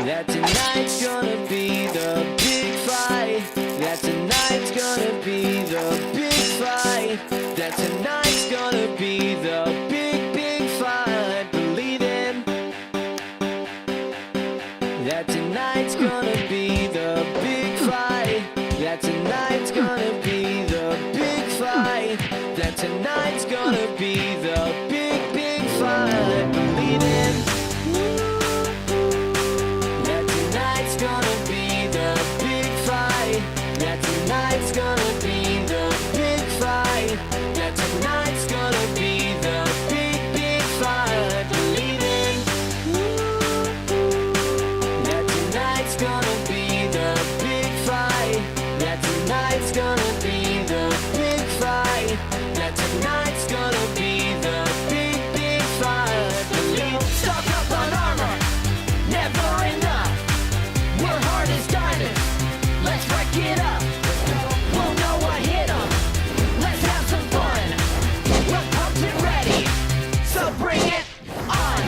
That tonight's gonna be the big fight. That tonight's gonna be the big fight. That tonight's gonna be the big, big fight. Believe in. That tonight's gonna be the big fight. That tonight's gonna be the big fight. That tonight's gonna be the big, big fight. Believe in. That tonight's gonna be the big fight. That tonight's gonna be the big fight. That tonight's gonna be the big, big fight. Believe in. That tonight's gonna be the big fight. That tonight's gonna be the big fight. That tonight's gonna be the big, big fight. Believe. Stock up on armor, never enough. We're hard as diamonds, let's wreck it up. Won't know what hit 'em, let's have some fun. We're pumped and ready, so bring it on.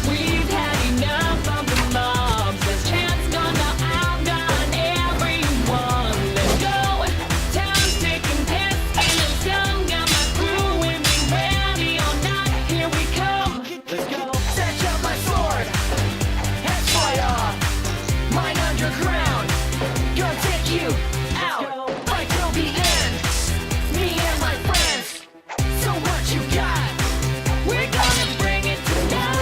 We've had enough of the mobs. This chance gonna outgun everyone. Let's go. Town's taking piss and I'm still got my crew with me ready or not. Here we come. Let's go. Set up my sword, heads fly off. Mine underground, gonna take you out. Fight till the end, me and my friends. So what you got? We're gonna bring it tonight.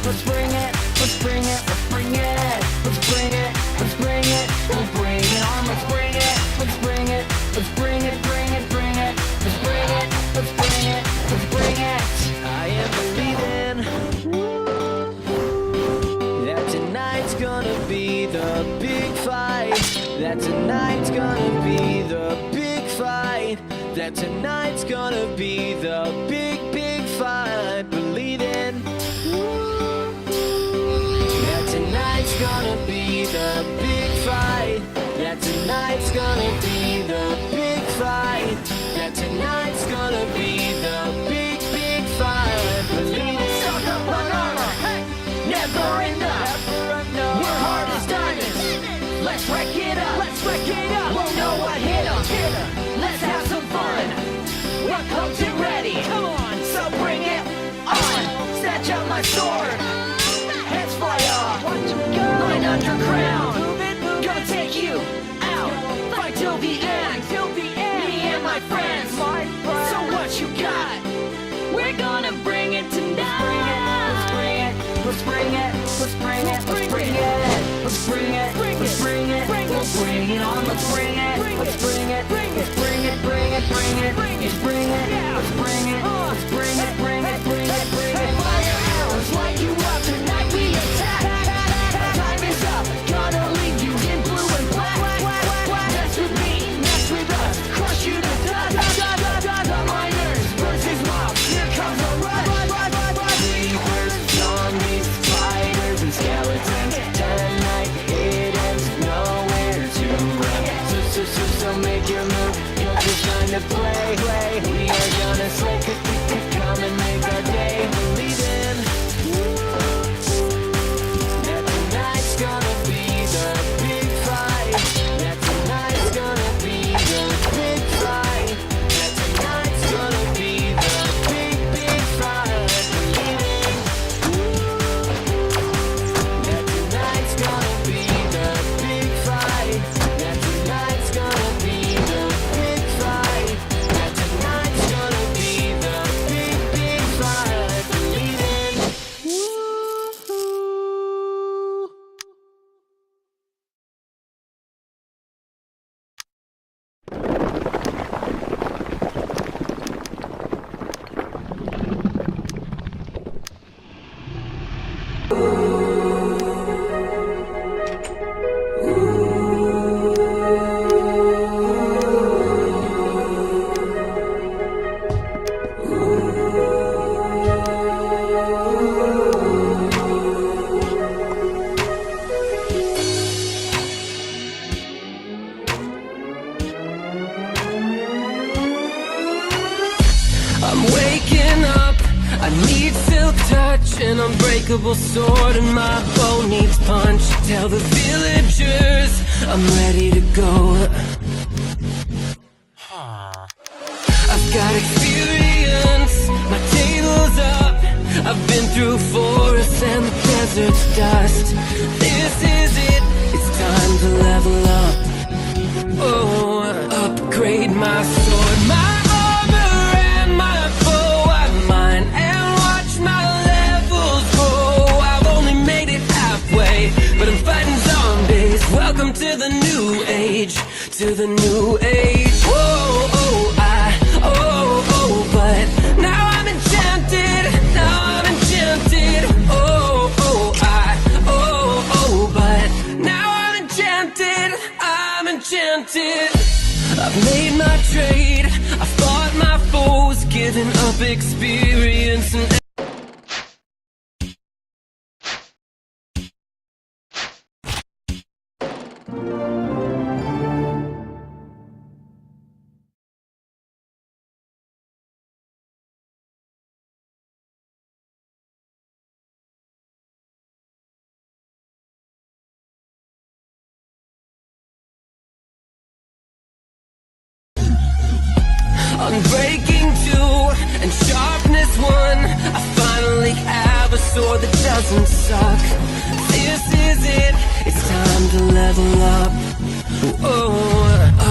Let's bring it, let's bring it, let's bring it, let's bring it, let's bring it, we'll bring it on. Let's bring it, let's bring it, let's bring it, bring it, bring it, let's bring it, let's bring it, let's bring it. I am believing that tonight's gonna be the big fight. That tonight's gonna be the big fight. That tonight's gonna be the big, big fight. Believe in. That tonight's gonna be the big fight. That tonight's gonna be the big fight. That tonight's gonna be the big, big fight. Believe it. Stock up on armor, never enough. We're hard as diamonds, let's wreck it up. Let's wreck it up. Won't know what hit 'em. Let's have some fun. We're pumped and ready. Come on, so bring it on. Snatch out my sword, heads fly off. Mine underground, gonna take you out. Fight till the end, me and my friends. So what you got? We're gonna bring it tonight. Let's bring it, let's bring it, let's bring it, let's bring it, let's bring it, let's bring it, we'll bring it on. Let's bring it, let's bring it, let's bring it, bring it, bring it, let's bring it, let's bring it, let's bring it, bring it, bring it, bring it. Fire arrows light you up, tonight we attack. Time is up, gonna leave you in blue and black. Mess with me, mess with us, crush you to dust. The miners versus mobs, here comes the rush. Reapers, zombies, spiders, and skeletons. Tonight it ends, nowhere to run. So make your move, you're just trying to play. We are gonna slay, come and make our day. Believe in that tonight's gonna be the big fight. That tonight's gonna be the big fight. That tonight's gonna be the big, big fight. Believe in that tonight's gonna be the big fight. That tonight's gonna be the big fight. That tonight's gonna be the big, big fight. Believe in. I'm waking up, I need silk touch, an unbreakable sword in my bow. bone needs punch. Tell the villagers I'm ready to go. I've got experience, my table's up. I've been through forests and the desert's dust. This is it, it's time to level up. Oh, upgrade my sword, my armor and my bow. I mine and watch my levels grow. I've only made it halfway, but I'm fighting zombies. Welcome to the new age, to the new age. Whoa, but now I'm enchanted, now I'm enchanted. But now I'm enchanted, I'm enchanted. I've made my trade, I fought my foes, giving up experience and unbreaking 2 and sharpness 1. I finally have a sword that doesn't suck. This is it, it's time to level up. Oh,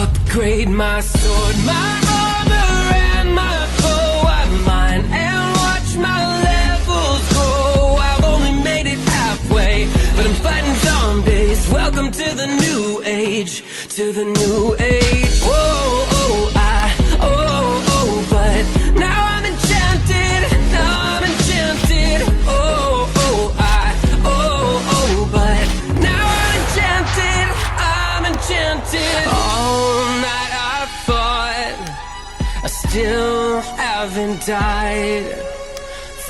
upgrade my sword, my armor and my bow. I mine and watch my levels grow. I've only made it halfway, but I'm fighting zombies. Welcome to the new age, to the new age. Whoa, but now I'm enchanted, now I'm enchanted. But now I'm enchanted, I'm enchanted. All night I fought, I still haven't died.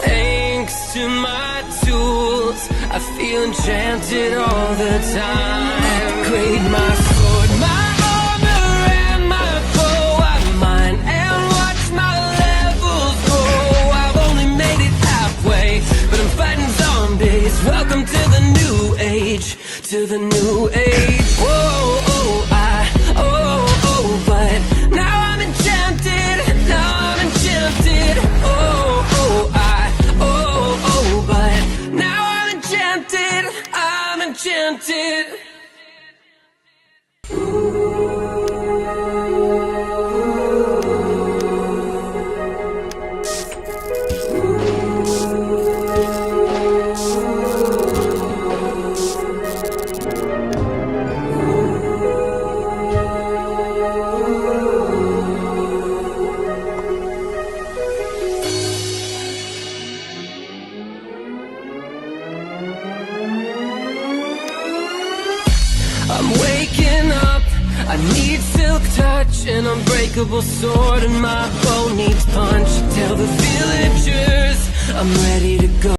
Thanks to my tools, I feel enchanted all the time. Upgrade my sword, my armor and my bow. I mine and watch my levels grow. I've only made it halfway, but I'm fighting zombies. Welcome to the new age, to the new age. Whoa, but now I'm enchanted, now I'm enchanted. But now I'm enchanted, I'm enchanted. I'm waking up, I need silk touch, an unbreakable sword, and my bow needs punch. Tell the villagers I'm ready to go.